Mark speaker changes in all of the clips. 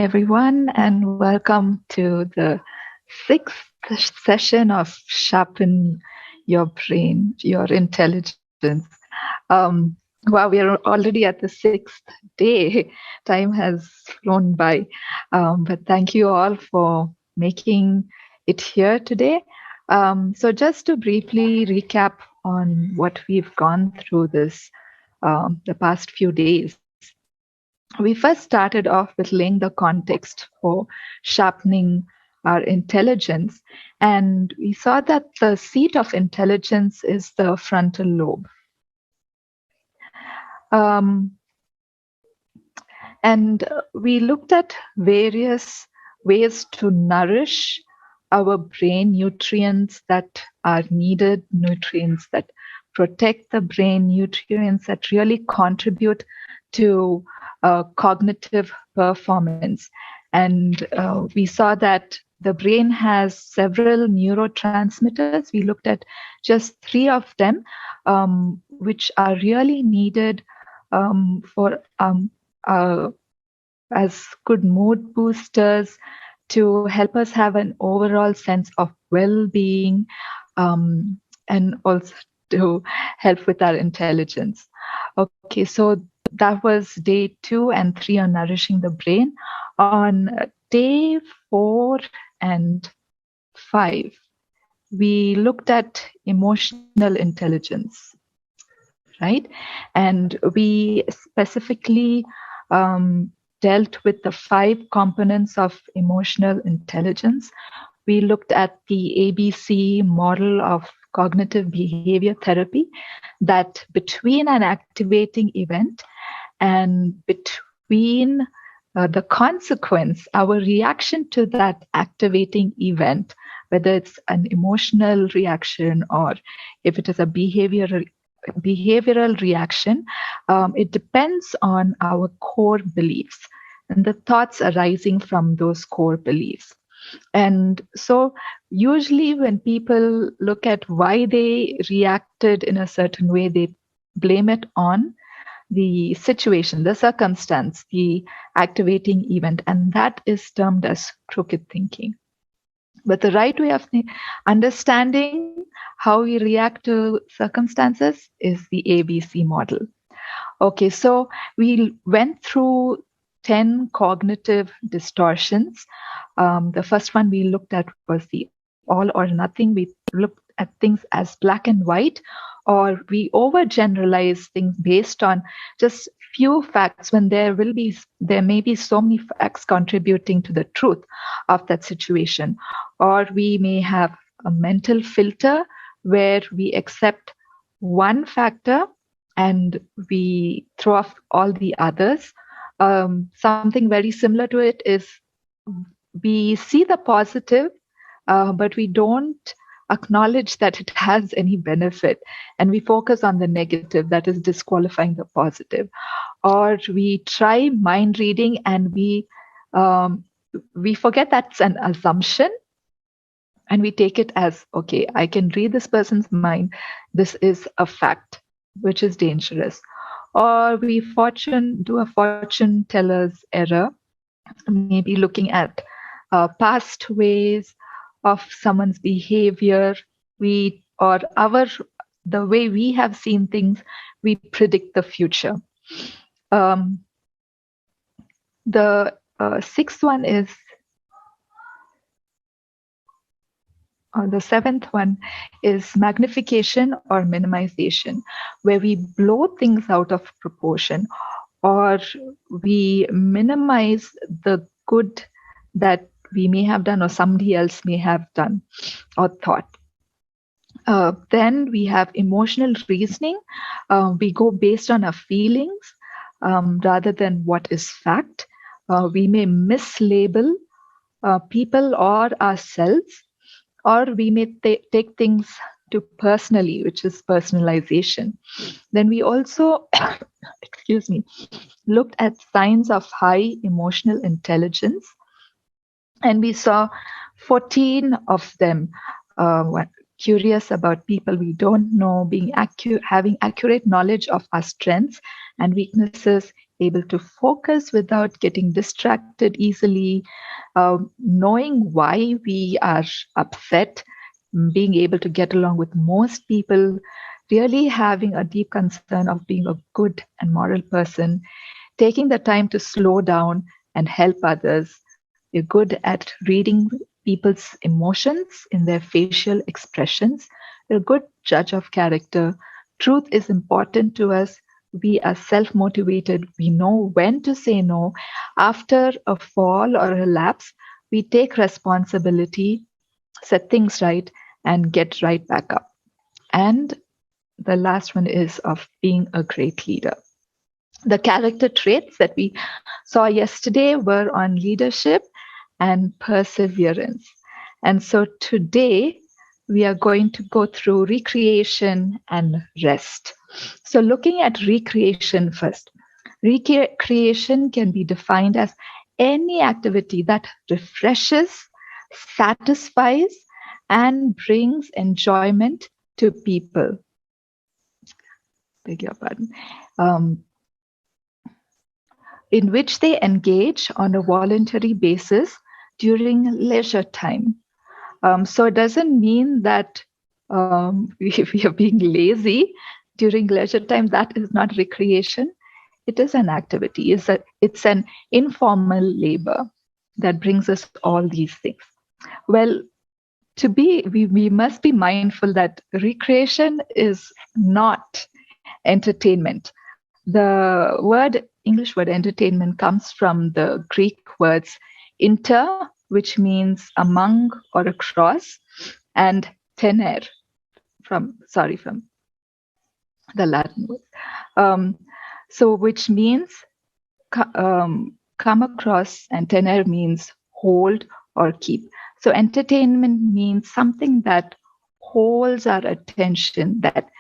Speaker 1: everyone, and welcome to the sixth session of Sharpen Your Brain, Your Intelligence. Wow, we are already at the sixth day. Time has flown by. But thank you all for making it here today. So, just to briefly recap on what we've gone through the past few days. We first started off with laying the context for sharpening our intelligence, and we saw that the seat of intelligence is the frontal lobe. And we looked at various ways to nourish our brain, nutrients that are needed, nutrients that protect the brain, nutrients that really contribute to cognitive performance. And we saw that the brain has several neurotransmitters. We looked at just 3 of them, which are really needed for as good mood boosters to help us have an overall sense of well-being, and also to help with our intelligence. Okay, so that was day 2 and 3 on nourishing the brain. On day 4 and 5, we looked at emotional intelligence, right? And we specifically dealt with the 5 components of emotional intelligence. We looked at the ABC model of cognitive behavior therapy, that between an activating event and between the consequence, our reaction to that activating event, whether it's an emotional reaction or if it is a behavioral reaction, it depends on our core beliefs and the thoughts arising from those core beliefs. And so usually when people look at why they reacted in a certain way, they blame it on the situation, the circumstance, the activating event, and that is termed as crooked thinking. But the right way of understanding how we react to circumstances is the ABC model. Okay, so we went through 10 cognitive distortions. The first one we looked at was the all or nothing. We looked at things as black and white, or we overgeneralize things based on just few facts when there may be so many facts contributing to the truth of that situation. Or we may have a mental filter where we accept one factor and we throw off all the others. Something very similar to it is we see the positive, but we don't acknowledge that it has any benefit, and we focus on the negative, that is disqualifying the positive. Or we try mind reading and we forget that's an assumption, and we take it as, okay, I can read this person's mind, this is a fact, which is dangerous. Or we do a fortune teller's error, maybe looking at past ways of someone's behavior, the way we have seen things, we predict the future. The sixth one is, the seventh one is magnification or minimization, where we blow things out of proportion, or we minimize the good that we may have done or somebody else may have done or thought. Then we have emotional reasoning. We go based on our feelings rather than what is fact. We may mislabel people or ourselves, or we may take things to personally, which is personalization. Then we also, looked at signs of high emotional intelligence, and we saw 14 of them. Curious about people we don't know, having accurate knowledge of our strengths and weaknesses, able to focus without getting distracted easily, knowing why we are upset, being able to get along with most people, really having a deep concern of being a good and moral person, taking the time to slow down and help others. You're good at reading people's emotions in their facial expressions. You're a good judge of character. Truth is important to us. We are self motivated. We know when to say no. After a fall or a lapse, we take responsibility, set things right, and get right back up. And the last one is of being a great leader. The character traits that we saw yesterday were on leadership and perseverance. And so today we are going to go through recreation and rest. So, looking at recreation first, recreation can be defined as any activity that refreshes, satisfies, and brings enjoyment to people. Beg your pardon. Um, in which they engage on a voluntary basis during leisure time. So it doesn't mean that we are being lazy during leisure time. That is not recreation. It is an activity. It's an informal labor that brings us all these things. Well, we must be mindful that recreation is not entertainment. The English word entertainment comes from the Greek words inter, which means among or across, and tenere from the Latin word. So which means come across, and tenere means hold or keep. So entertainment means something that holds our attention, that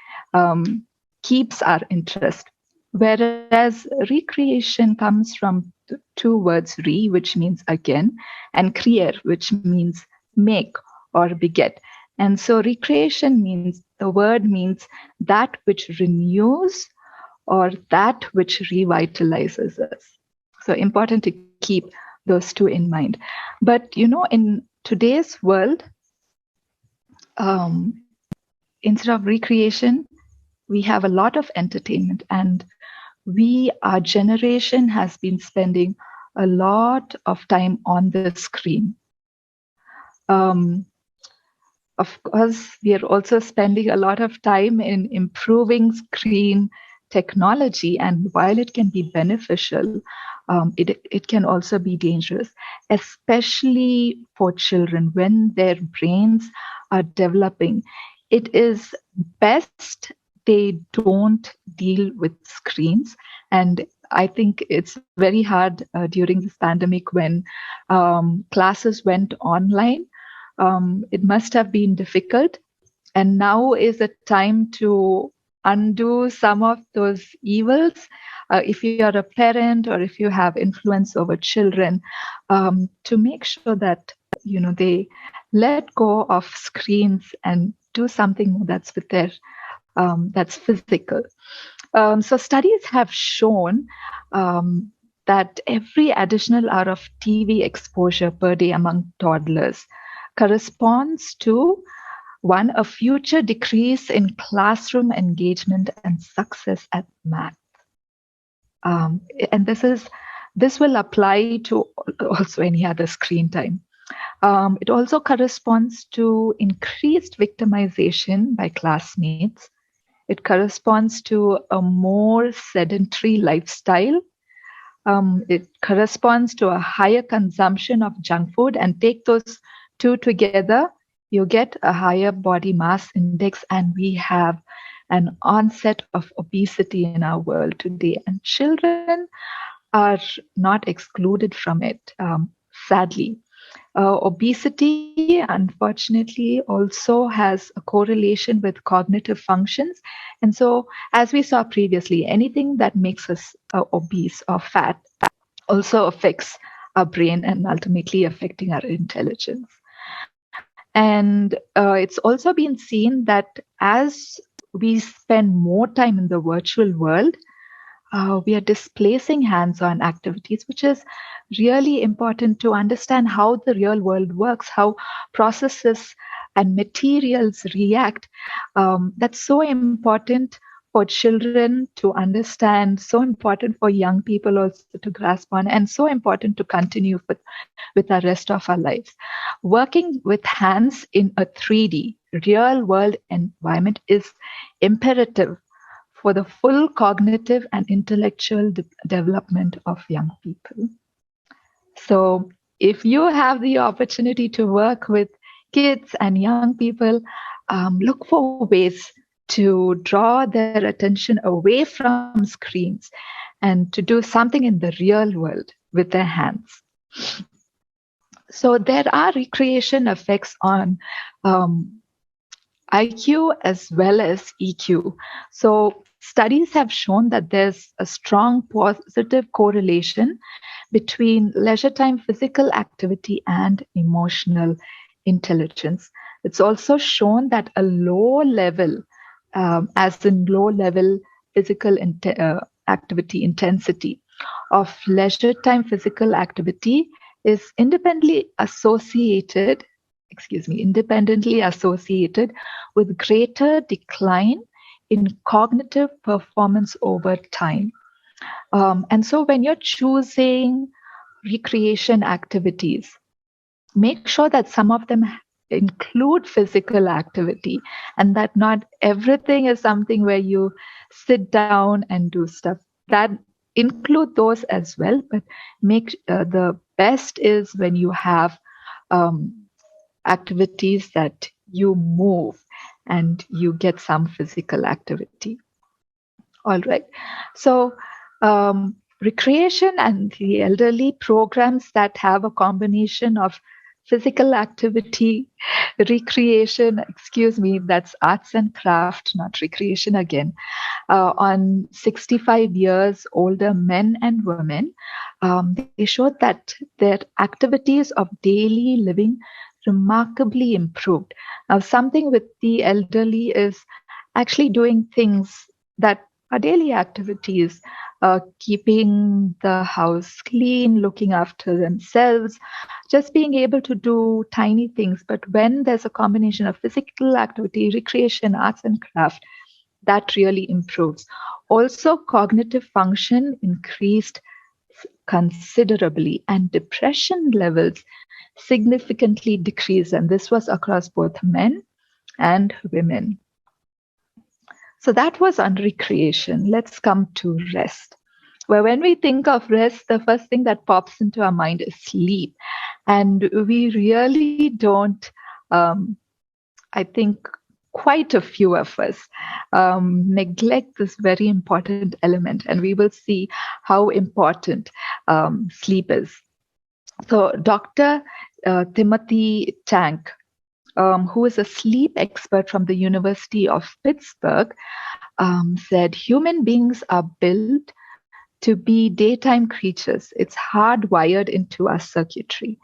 Speaker 1: keeps our interest. Whereas recreation comes from the two words re, which means again, and creare, which means make or beget. And so recreation means, the word means that which renews or that which revitalizes us. So important to keep those two in mind. But in today's world, instead of recreation, we have a lot of entertainment, and our generation has been spending a lot of time on the screen. Of course, we are also spending a lot of time in improving screen technology, and while it can be beneficial, it can also be dangerous, especially for children when their brains are developing. It is best they don't deal with screens. And I think it's very hard during this pandemic when classes went online. It must have been difficult. And now is the time to undo some of those evils. If you are a parent or if you have influence over children, to make sure that they let go of screens and do something that's with their that's physical. So studies have shown that every additional hour of TV exposure per day among toddlers corresponds to a future decrease in classroom engagement and success at math. And this will apply to also any other screen time. It also corresponds to increased victimization by classmates. It corresponds to a more sedentary lifestyle. It corresponds to a higher consumption of junk food, and take those two together, you get a higher body mass index, and we have an onset of obesity in our world today. And children are not excluded from it, sadly. Obesity, unfortunately, also has a correlation with cognitive functions. And so, as we saw previously, anything that makes us obese or fat also affects our brain and ultimately affecting our intelligence. And it's also been seen that as we spend more time in the virtual world, we are displacing hands-on activities, which is really important to understand how the real world works, how processes and materials react. That's so important for children to understand, so important for young people also to grasp on, and so important to continue with the rest of our lives. Working with hands in a 3D, real world environment is imperative for the full cognitive and intellectual development of young people. So, if you have the opportunity to work with kids and young people, look for ways to draw their attention away from screens and to do something in the real world with their hands. So, there are recreation effects on IQ as well as EQ. So, studies have shown that there's a strong positive correlation between leisure time physical activity and emotional intelligence. It's also shown that a low level, as in low level physical activity intensity of leisure time physical activity is independently associated with greater decline in cognitive performance over time. And so when you're choosing recreation activities, make sure that some of them include physical activity and that not everything is something where you sit down and do stuff. That include those as well, but make the best is when you have activities that you move and you get some physical activity. All right. So, recreation and the elderly programs that have a combination of physical activity, recreation, that's arts and craft, not recreation again, on 65 years older men and women, they showed that their activities of daily living remarkably improved. Now, something with the elderly is actually doing things that are daily activities, keeping the house clean, looking after themselves, just being able to do tiny things. But when there's a combination of physical activity, recreation, arts and craft, that really improves. Also, cognitive function increased considerably and depression levels significantly decreased. And this was across both men and women. So that was on recreation. Let's come to rest. Well, when we think of rest, the first thing that pops into our mind is sleep. And we really don't, I think, quite a few of us neglect this very important element. And we will see how important sleep is. So Dr. Timothy Tank, who is a sleep expert from the University of Pittsburgh, said human beings are built to be daytime creatures. It's hardwired into our circuitry.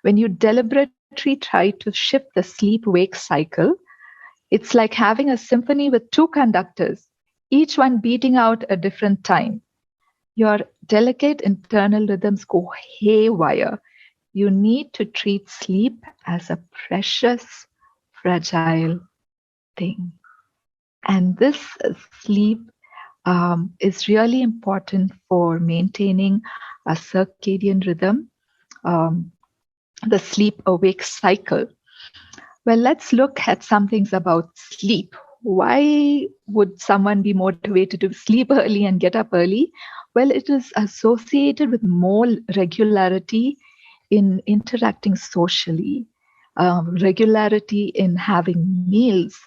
Speaker 1: When you deliberately try to shift the sleep-wake cycle, it's like having a symphony with two conductors, each one beating out a different time. Your delicate internal rhythms go haywire. You need to treat sleep as a precious, fragile thing. And this sleep is really important for maintaining a circadian rhythm, the sleep-awake cycle. Well, let's look at some things about sleep. Why would someone be motivated to sleep early and get up early? Well, it is associated with more regularity in interacting socially, regularity in having meals,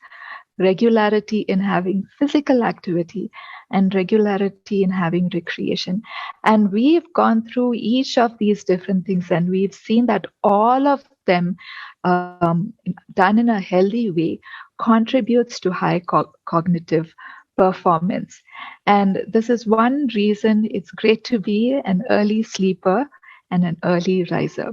Speaker 1: regularity in having physical activity, and regularity in having recreation. And we've gone through each of these different things, and we've seen that all of them, done in a healthy way, contributes to high cognitive performance. And this is one reason it's great to be an early sleeper and an early riser.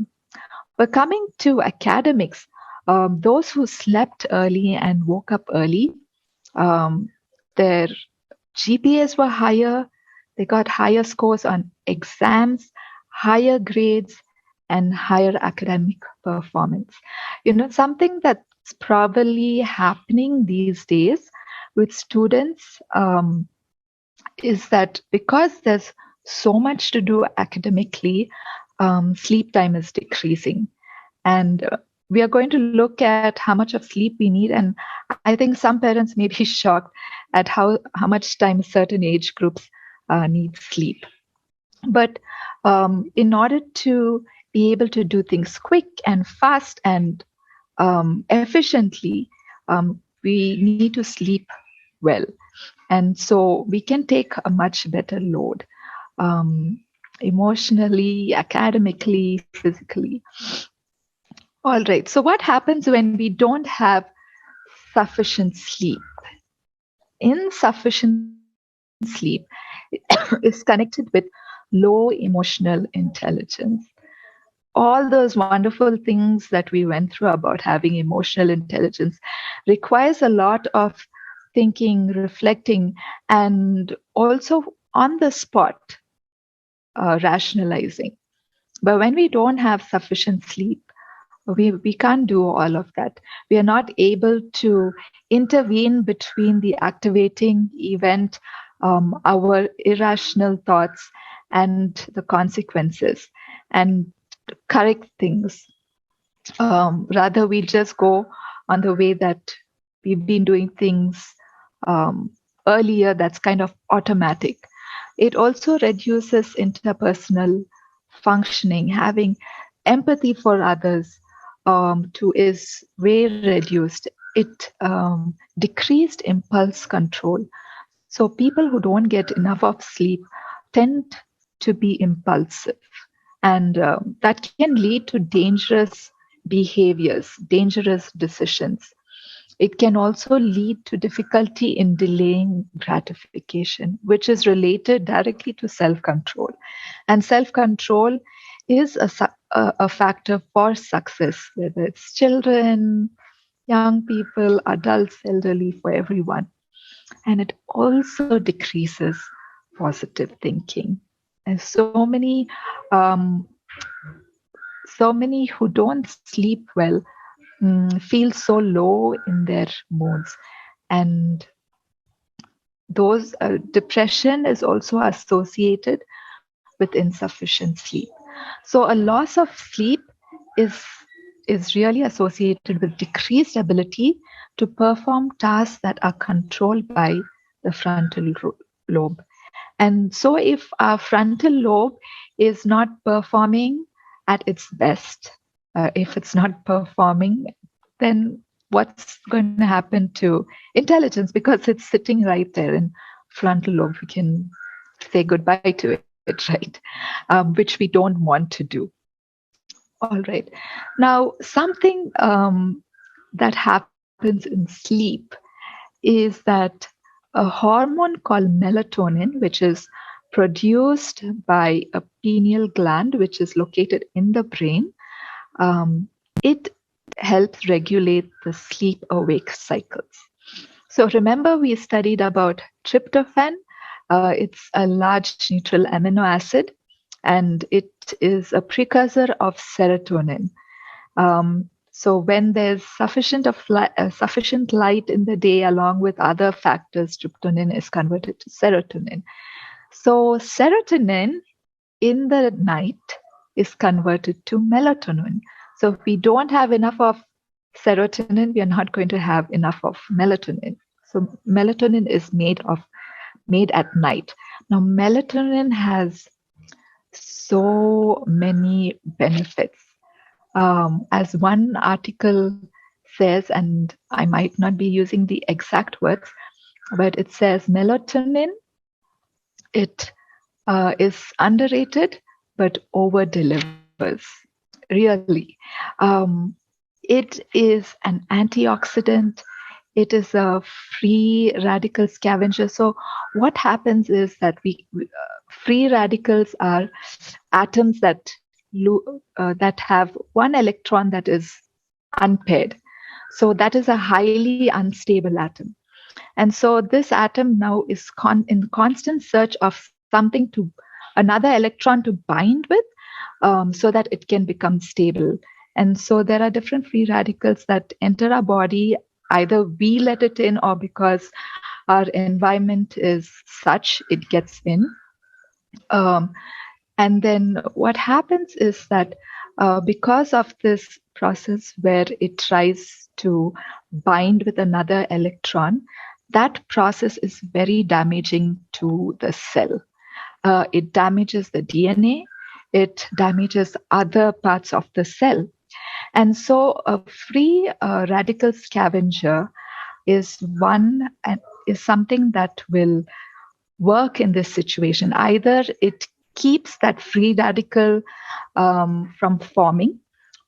Speaker 1: But coming to academics, those who slept early and woke up early, their GPAs were higher, They got higher scores on exams, higher grades, and higher academic performance. Something that's probably happening these days with students is that because there's so much to do academically, sleep time is decreasing. And we are going to look at how much of sleep we need. And I think some parents may be shocked at how much time certain age groups need sleep. But in order to be able to do things quick and fast and efficiently, we need to sleep well. And so we can take a much better load emotionally, academically, physically. All right. So, what happens when we don't have sufficient sleep? Insufficient sleep is connected with low emotional intelligence. All those wonderful things that we went through about having emotional intelligence requires a lot of thinking, reflecting, and also on the spot rationalizing. But when we don't have sufficient sleep, we can't do all of that. We are not able to intervene between the activating event, our irrational thoughts, and the consequences, and correct things. Rather, we just go on the way that we've been doing things earlier, that's kind of automatic. It also reduces interpersonal functioning. Having empathy for others is way reduced. It decreased impulse control. So people who don't get enough of sleep tend to be impulsive, and that can lead to dangerous behaviors, dangerous decisions. It can also lead to difficulty in delaying gratification, which is related directly to self-control. And self-control is a factor for success, whether it's children, young people, adults, elderly, for everyone. And it also decreases positive thinking. And um, so many who don't sleep well feel so low in their moods, and those depression is also associated with insufficient sleep. So a loss of sleep is is really associated with decreased ability to perform tasks that are controlled by the frontal lobe. And so if our frontal lobe is not performing at its best, if it's not performing, then what's going to happen to intelligence? Because it's sitting right there in frontal lobe. We can say goodbye to it, right? Which we don't want to do. All right. Now, something that happens in sleep is that a hormone called melatonin, which is produced by a pineal gland, which is located in the brain, it helps regulate the sleep awake cycles. So remember, we studied about tryptophan. It's a large neutral amino acid, and it is a precursor of serotonin. So when there's sufficient light in the day, along with other factors, tryptophan is converted to serotonin. So serotonin in the night is converted to melatonin. So if we don't have enough of serotonin, we are not going to have enough of melatonin. So melatonin is made at night. Now melatonin has so many benefits. As one article says, and I might not be using the exact words, but it says melatonin, it is underrated but over delivers. Really. It is an antioxidant. It is a free radical scavenger. So what happens is that free radicals are atoms that have one electron that is unpaired. So that is a highly unstable atom. And so this atom now is in constant search of something to another electron to bind with, so that it can become stable. And so there are different free radicals that enter our body. Either we let it in, or because our environment is such, it gets in. Um, and then what happens is that because of this process where it tries to bind with another electron, that process is very damaging to the cell. It damages the DNA, it damages other parts of the cell. And so a free radical scavenger is one and is something that will work in this situation. Either it keeps that free radical from forming,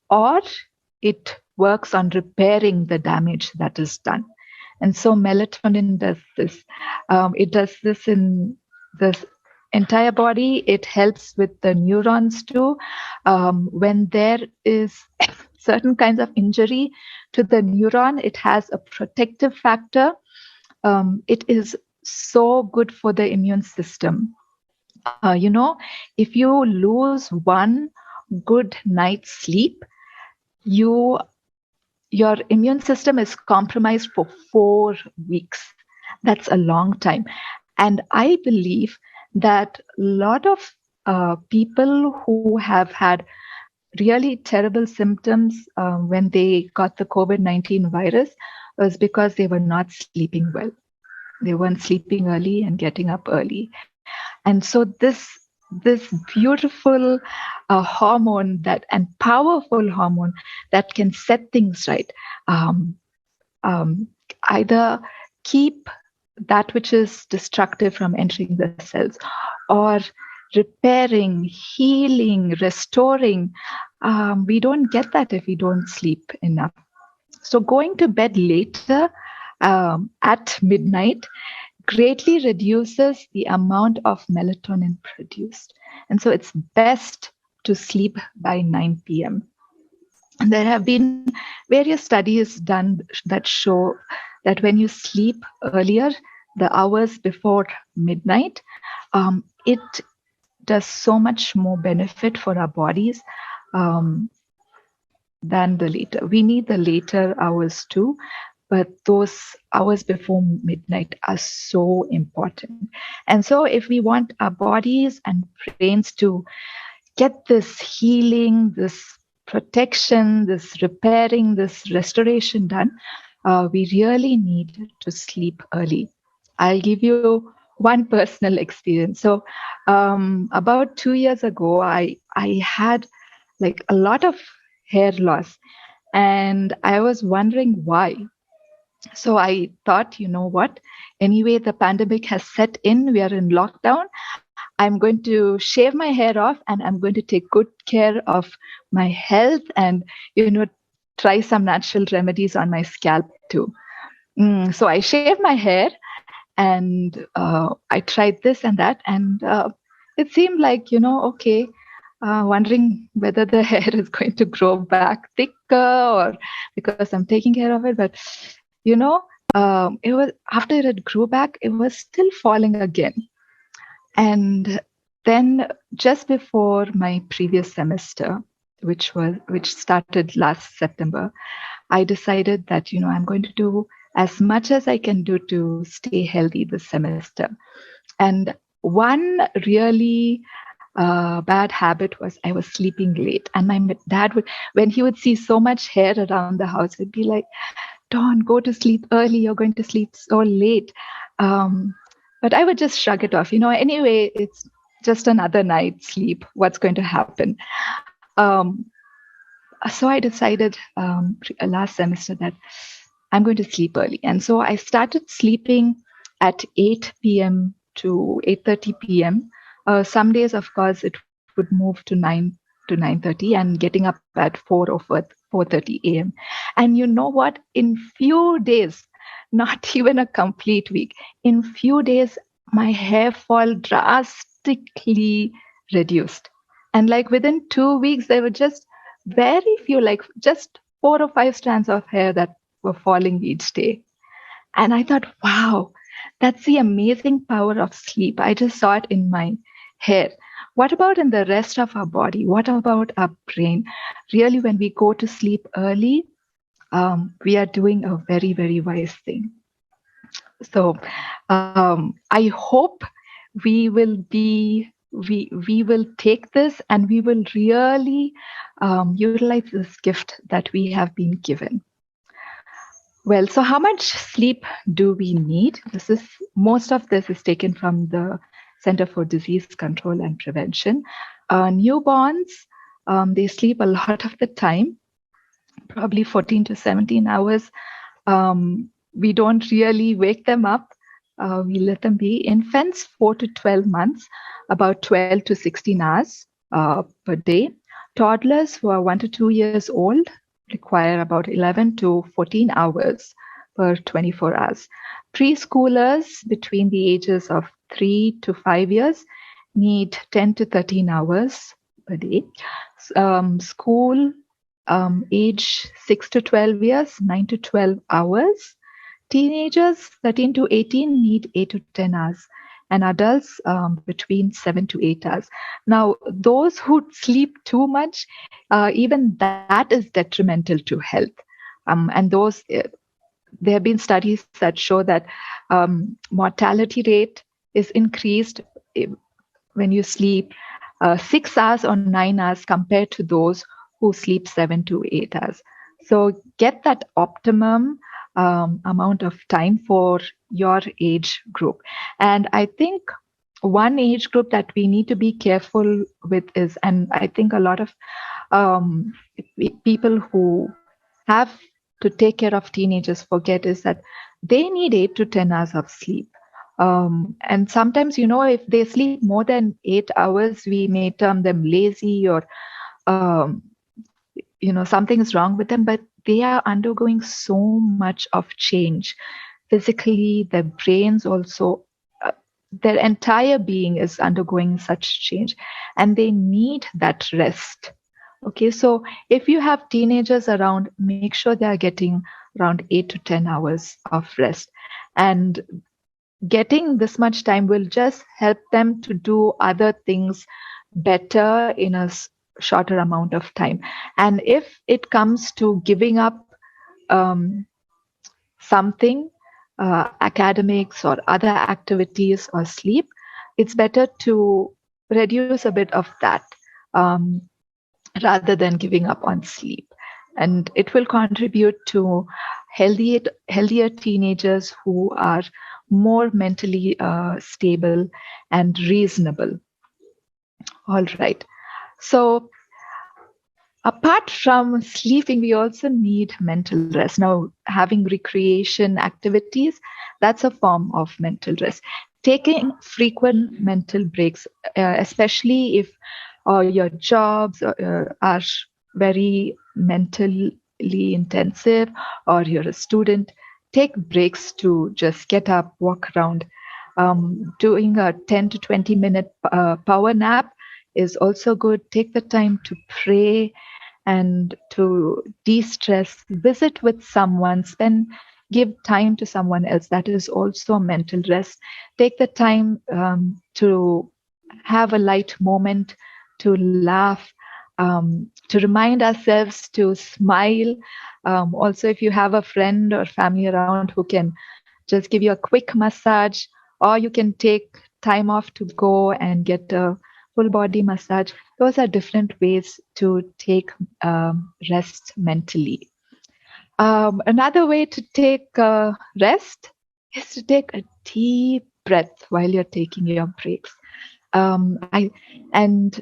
Speaker 1: or it works on repairing the damage that is done. And so melatonin does this. It does this in this entire body. It helps with the neurons too. When there is certain kinds of injury to the neuron, it has a protective factor. It is so good for the immune system. If you lose one good night's sleep, your immune system is compromised for 4 weeks. That's a long time. And I believe that a lot of people who have had really terrible symptoms when they got the COVID-19 virus was because they were not sleeping well. They weren't sleeping early and getting up early. And so this beautiful hormone and powerful hormone that can set things right, either keep that which is destructive from entering the cells, or repairing, healing, restoring. We don't get that if we don't sleep enough. So going to bed later at midnight greatly reduces the amount of melatonin produced. And so it's best to sleep by 9 p.m. And there have been various studies done that show that when you sleep earlier, the hours before midnight, it does so much more benefit for our bodies than the later. We need the later hours too, but those hours before midnight are so important. And so if we want our bodies and brains to get this healing, this protection, this repairing, this restoration done, we really need to sleep early. I'll give you one personal experience. So about 2 years ago, I had like a lot of hair loss, and I was wondering why. So I thought, you know what? Anyway, the pandemic has set in. We are in lockdown. I'm going to shave my hair off, and I'm going to take good care of my health, and try some natural remedies on my scalp too. So I shaved my hair, and I tried this and that, and it seemed like okay. Wondering whether the hair is going to grow back thicker, or because I'm taking care of it, but it was after it grew back, it was still falling again. And then just before my previous semester, which started last September, I decided that I'm going to do as much as I can do to stay healthy this semester. And one really bad habit was I was sleeping late, and my dad when he would see so much hair around the house, he'd be like, "Don't go to sleep early. You're going to sleep so late." But I would just shrug it off. Anyway, it's just another night's sleep. What's going to happen? So I decided last semester that I'm going to sleep early. And so I started sleeping at 8 p.m. to 8:30 p.m. Some days, of course, it would move to 9 to 9:30, and getting up at 4 or 4:30 a.m. And you know what? In few days, not even a complete week, in few days, my hair fall drastically reduced. And like within 2 weeks, there were just very few, like just 4 or 5 strands of hair that were falling each day. And I thought, wow, That's the amazing power of sleep. I just saw it in my hair. What about in the rest of our body? What about our brain? Really, when we go to sleep early, we are doing a very, very wise thing. So I hope we will take this and we will really utilize this gift that we have been given. Well, so how much sleep do we need? Most of this is taken from the Center for Disease Control and Prevention. Newborns, they sleep a lot of the time, probably 14 to 17 hours. We don't really wake them up. We let them be. Infants, 4 to 12 months, about 12 to 16 hours per day. Toddlers who are 1 to 2 years old require about 11 to 14 hours per 24 hours. Preschoolers between the ages of 3 to 5 years need 10 to 13 hours per day. School age 6 to 12 years, 9 to 12 hours. Teenagers 13 to 18 need 8 to 10 hours, and adults between 7 to 8 hours. Now, those who sleep too much, even that is detrimental to health. And there have been studies that show that mortality rate is increased when you sleep 6 hours or 9 hours compared to those who sleep 7 to 8 hours. So get that optimum amount of time for your age group. And I think one age group that we need to be careful with is, and I think a lot of people who have to take care of teenagers forget, is that they need 8 to 10 hours of sleep. And sometimes, if they sleep more than 8 hours, we may term them lazy or, something is wrong with them, but they are undergoing so much of change. Physically, their brains also, their entire being is undergoing such change, and they need that rest. Okay, so if you have teenagers around, make sure they are getting around 8 to 10 hours of rest. And getting this much time will just help them to do other things better in a shorter amount of time. And if it comes to giving up something, academics or other activities or sleep, it's better to reduce a bit of that rather than giving up on sleep. And it will contribute to healthier teenagers who are more mentally stable and reasonable. All right. So apart from sleeping, we also need mental rest. Now, having recreation activities, that's a form of mental rest. Taking frequent mental breaks, especially if your jobs are very mentally intensive, or you're a student, take breaks to just get up, walk around. Doing a 10 to 20 minute power nap is also good. Take the time to pray and to de-stress, visit with someone, give time to someone else. That is also mental rest. Take the time to have a light moment, to laugh, to remind ourselves to smile. Also, if you have a friend or family around who can just give you a quick massage, or you can take time off to go and get a full body massage. Those are different ways to take rest mentally. Another way to take rest is to take a deep breath while you're taking your breaks. And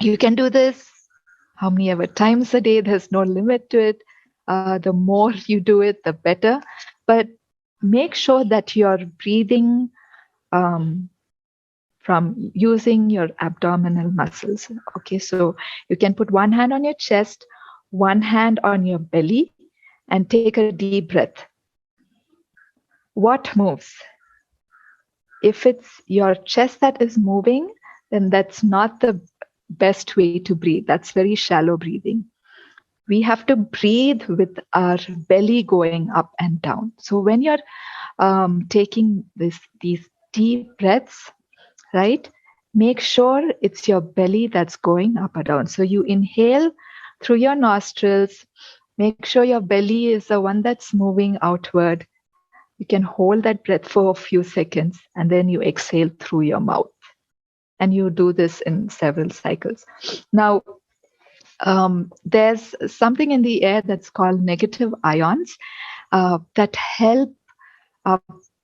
Speaker 1: you can do this how many ever times a day. There's no limit to it. The more you do it, the better. But make sure that you're breathing from using your abdominal muscles. Okay, so you can put one hand on your chest, one hand on your belly, and take a deep breath. What moves? If it's your chest that is moving, then that's not the best way to breathe. That's very shallow breathing. We have to breathe with our belly going up and down. So when you're taking these deep breaths, right? Make sure it's your belly that's going up or down. So you inhale through your nostrils. Make sure your belly is the one that's moving outward. You can hold that breath for a few seconds and then you exhale through your mouth. And you do this in several cycles. Now, there's something in the air that's called negative ions that help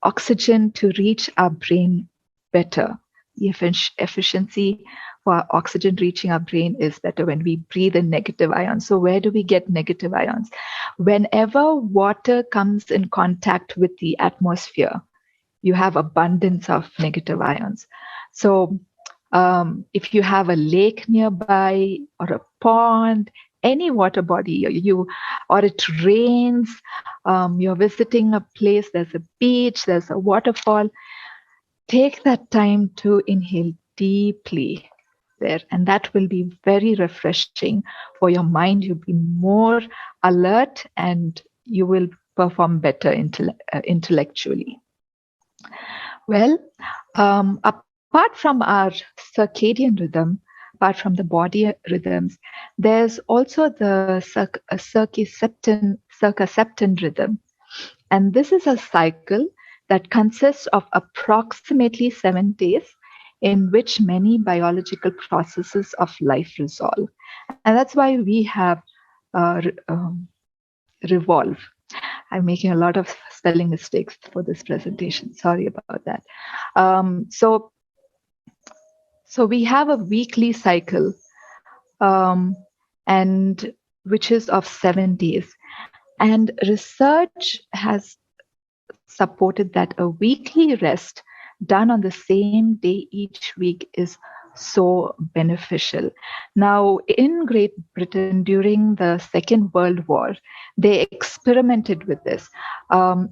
Speaker 1: oxygen to reach our brain better. The efficiency for oxygen reaching our brain is better when we breathe in negative ions. So where do we get negative ions? Whenever water comes in contact with the atmosphere, you have abundance of negative ions. So if you have a lake nearby or a pond, any water body, or it rains, you're visiting a place, there's a beach, there's a waterfall, take that time to inhale deeply there, and that will be very refreshing for your mind. You'll be more alert and you will perform better intellectually. Well, apart from our circadian rhythm, apart from the body rhythms, there's also the circaseptan rhythm. And this is a cycle that consists of approximately 7 days in which many biological processes of life resolve. And that's why we have revolve. I'm making a lot of spelling mistakes for this presentation. Sorry about that. So we have a weekly cycle, and which is of 7 days. And research has supported that a weekly rest done on the same day each week is so beneficial. Now, in Great Britain during the Second World War, they experimented with this.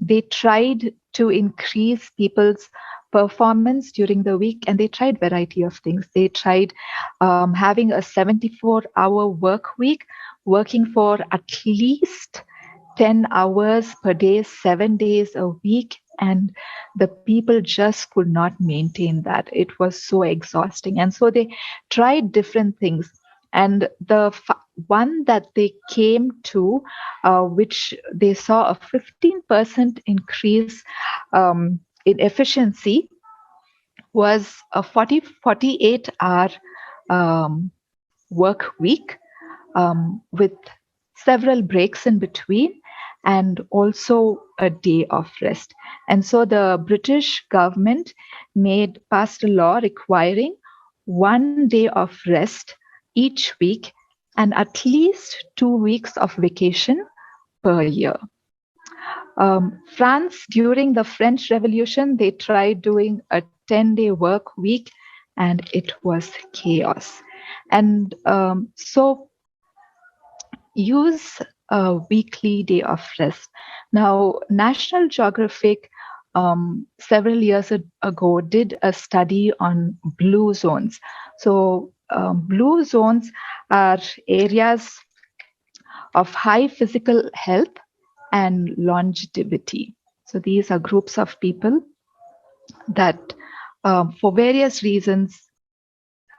Speaker 1: They tried to increase people's performance during the week, and they tried a variety of things. They tried having a 74-hour work week, working for at least 10 hours per day, 7 days a week, and the people just could not maintain that. It was so exhausting. And so they tried different things. And the one that they came to, which they saw a 15% increase in efficiency, was a 48-hour work week with several breaks in between, and also a day of rest. And so the British government passed a law requiring 1 day of rest each week and at least 2 weeks of vacation per year. France, during the French Revolution, they tried doing a 10-day work week, and it was chaos. And so use a weekly day of rest. Now, National Geographic several years ago did a study on blue zones. So blue zones are areas of high physical health and longevity. So these are groups of people that for various reasons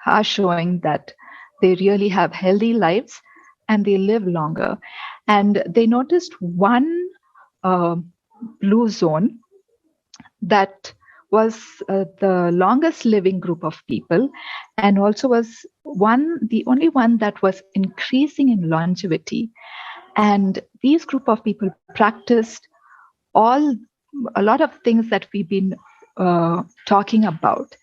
Speaker 1: are showing that they really have healthy lives and they live longer. And they noticed one blue zone that was the longest living group of people, and also was the only one that was increasing in longevity. And these group of people practiced a lot of things that we've been talking about,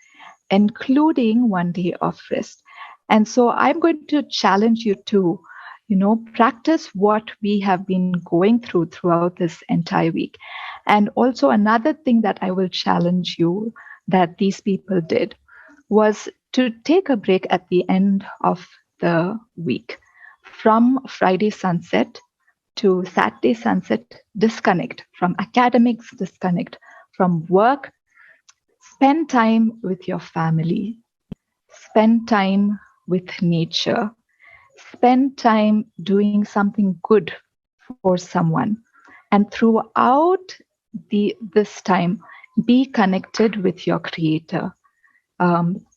Speaker 1: including 1 day of rest. And so I'm going to challenge you to practice what we have been going throughout this entire week. And also another thing that I will challenge you that these people did was to take a break at the end of the week. From Friday sunset to Saturday sunset, disconnect from academics, disconnect from work, spend time with your family, spend time with nature, spend time doing something good for someone. And throughout this time, be connected with your Creator.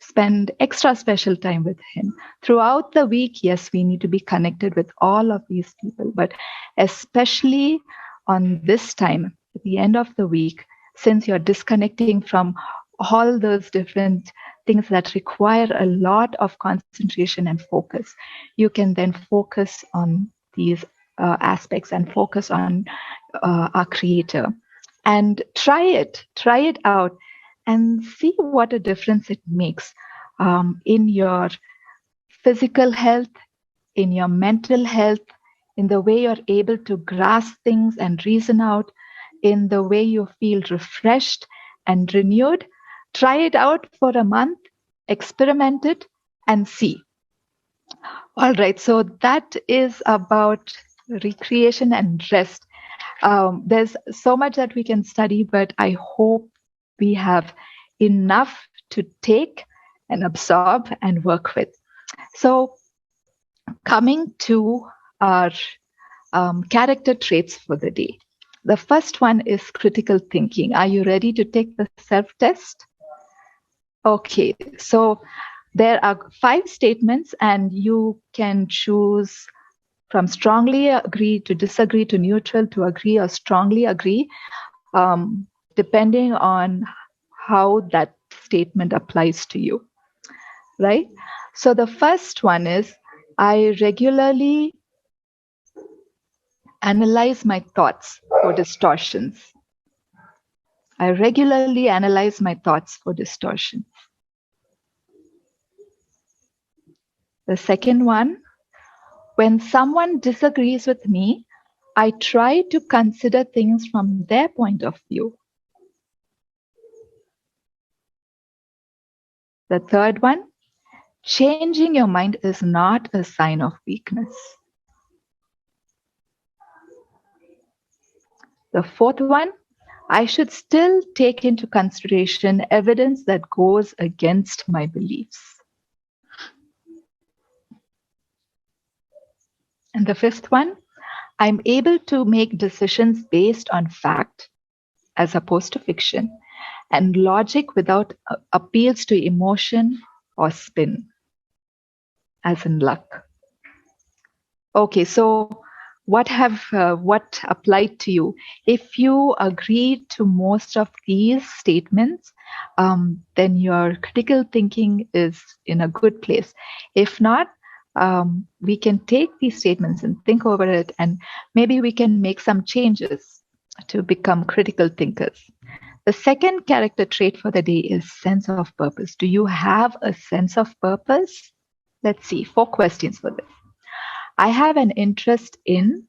Speaker 1: Spend extra special time with Him. Throughout the week, yes, we need to be connected with all of these people, but especially on this time, at the end of the week, since you're disconnecting from all those different things that require a lot of concentration and focus, you can then focus on these aspects and focus on our Creator. And try it out and see what a difference it makes in your physical health, in your mental health, in the way you're able to grasp things and reason out, in the way you feel refreshed and renewed. Try it out for a month, experiment it, and see. All right, so that is about recreation and rest. There's so much that we can study, but I hope we have enough to take and absorb and work with. So, coming to our character traits for the day. The first one is critical thinking. Are you ready to take the self-test? Okay, so there are 5 statements, and you can choose from strongly agree to disagree to neutral to agree or strongly agree, depending on how that statement applies to you, right? So the first one is, I regularly analyze my thoughts for distortions. I regularly analyze my thoughts for distortions. The second one, when someone disagrees with me, I try to consider things from their point of view. The third one, changing your mind is not a sign of weakness. The fourth one, I should still take into consideration evidence that goes against my beliefs. And the fifth one, I'm able to make decisions based on fact as opposed to fiction, and logic without appeals to emotion or spin, as in luck. Okay, so what applied to you? If you agree to most of these statements, then your critical thinking is in a good place. If not, we can take these statements and think over it, and maybe we can make some changes to become critical thinkers. The second character trait for the day is sense of purpose. Do you have a sense of purpose? Let's see, 4 questions for this. I have an interest in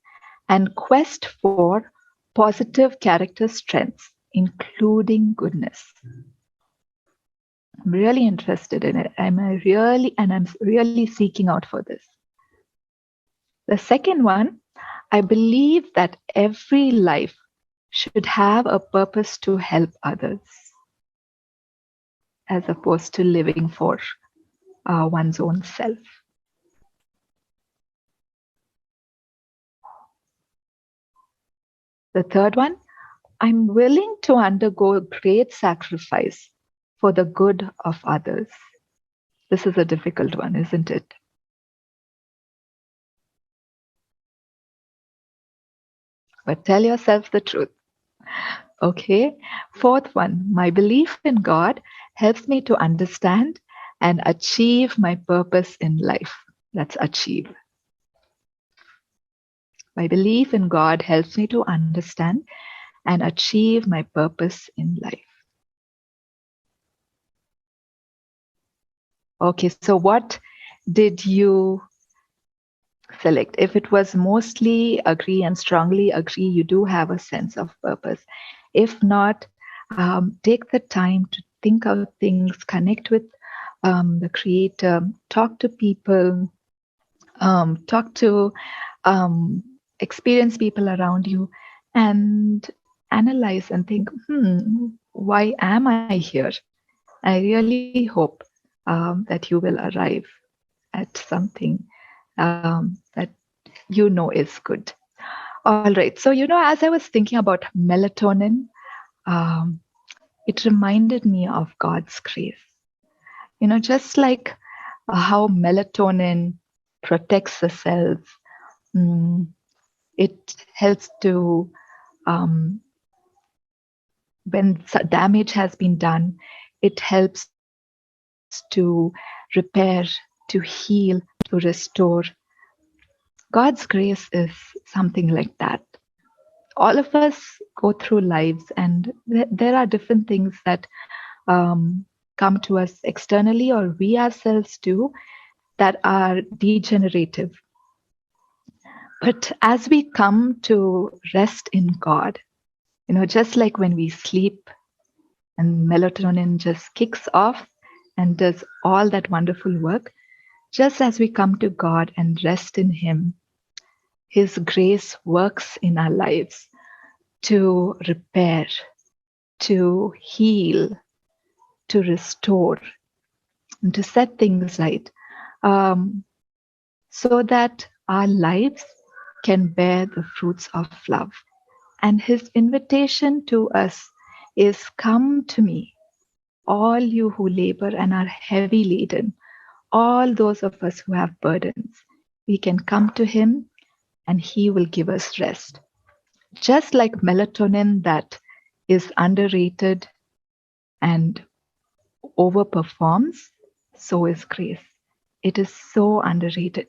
Speaker 1: and quest for positive character strengths, including goodness. I'm really interested in it. I'm really seeking out for this. The second one, I believe that every life should have a purpose to help others, as opposed to living for one's own self. The third one, I'm willing to undergo great sacrifice for the good of others. This is a difficult one, isn't it? But tell yourself the truth. Okay. Fourth one, my belief in God helps me to understand and achieve my purpose in life. That's achieve. My belief in God helps me to understand and achieve my purpose in life. Okay, so what did you select? If it was mostly agree and strongly agree, you do have a sense of purpose. If not, take the time to think out things, connect with the Creator, talk to people, talk to experienced people around you, and analyze and think, why am I here? I really hope that you will arrive at something that you know is good. All right. So, as I was thinking about melatonin, it reminded me of God's grace. Just like how melatonin protects the cells, mm, it helps to, when damage has been done, it helps to repair, to heal, to restore. God's grace is something like that. All of us go through lives, and there are different things that come to us externally, or we ourselves do, that are degenerative. But as we come to rest in God, just like when we sleep and melatonin just kicks off and does all that wonderful work, just as we come to God and rest in Him, His grace works in our lives to repair, to heal, to restore, and to set things right, so that our lives can bear the fruits of love. And His invitation to us is, come to me, all you who labor and are heavy laden, all those of us who have burdens. We can come to Him and He will give us rest. Just like melatonin that is underrated and overperforms, so is grace. It is so underrated,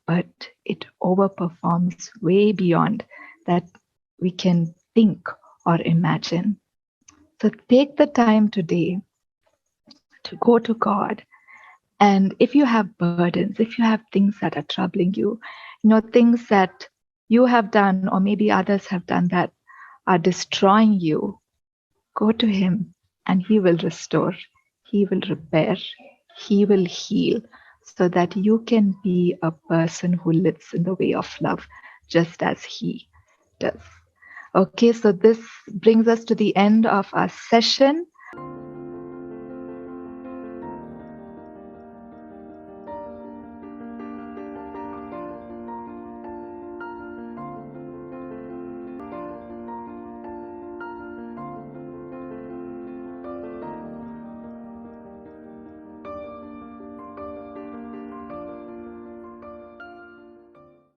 Speaker 1: but it overperforms way beyond that we can think or imagine. So take the time today to go to God. And if you have burdens, if you have things that are troubling you, things that you have done or maybe others have done that are destroying you, go to Him and He will restore, He will repair, He will heal, so that you can be a person who lives in the way of love, just as He does. Okay, so this brings us to the end of our session.